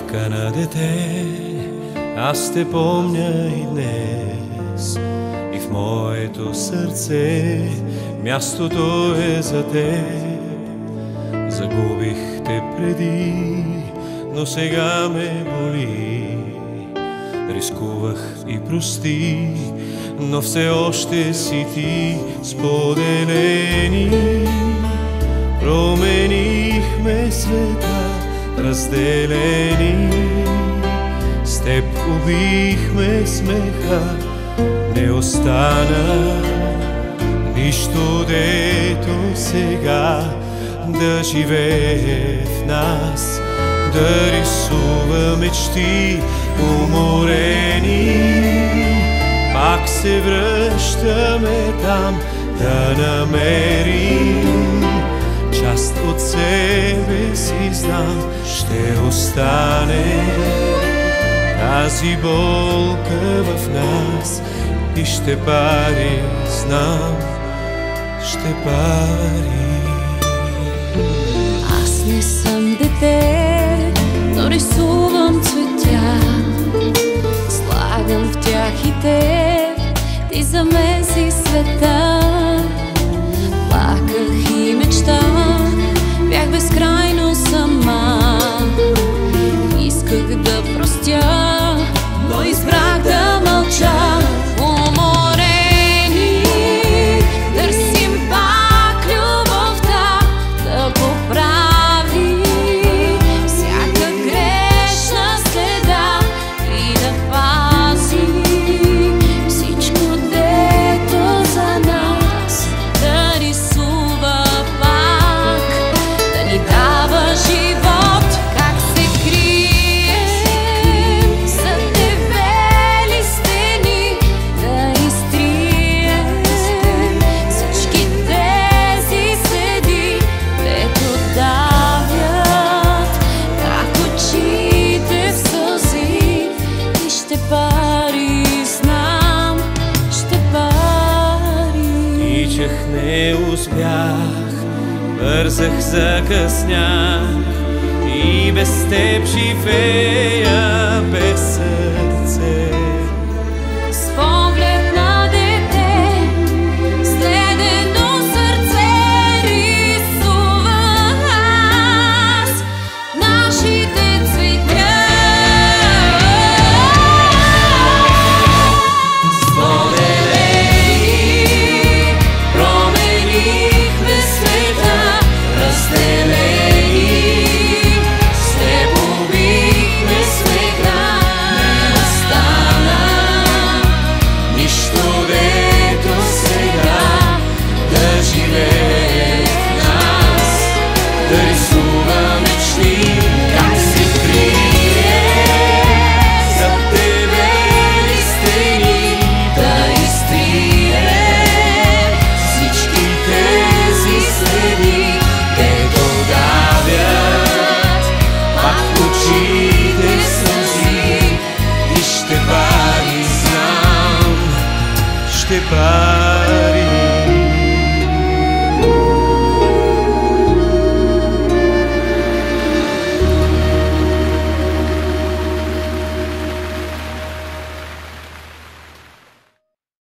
Сянка на дете, аз те помня и днес, и в моето сърце мястото е за теб. Загубих те преди, но сега ме боли. Рискувах и прости, но все още си ти. Споделени променихме света, разделени с теб убихме смеха. Не остана нищо, дето сега да живее в нас, да рисува мечти уморени. Пак се връщаме там, да намерим част от себе си, знам, ще остане тази болка в нас и ще пари, знам, ще пари. Аз не съм дете, но рисувам цветя, слагам в тях и теб, ти за мен си света. Плаках и мечтах, бях безкрайно сама, исках да простя, но избрах да мълча. Уморени, търсим пак любовта да поправи всяка грешна следа и да пази всичко, дето за нас, да рисува пак, да ни дава живот. Как се крием зад дебели стени, да изтрием всички тези следи, дето давят как очите в сълзи. И ще пари, знам, ще пари. Тичах, не успях, бързах, закъснях и без теб живея без съд.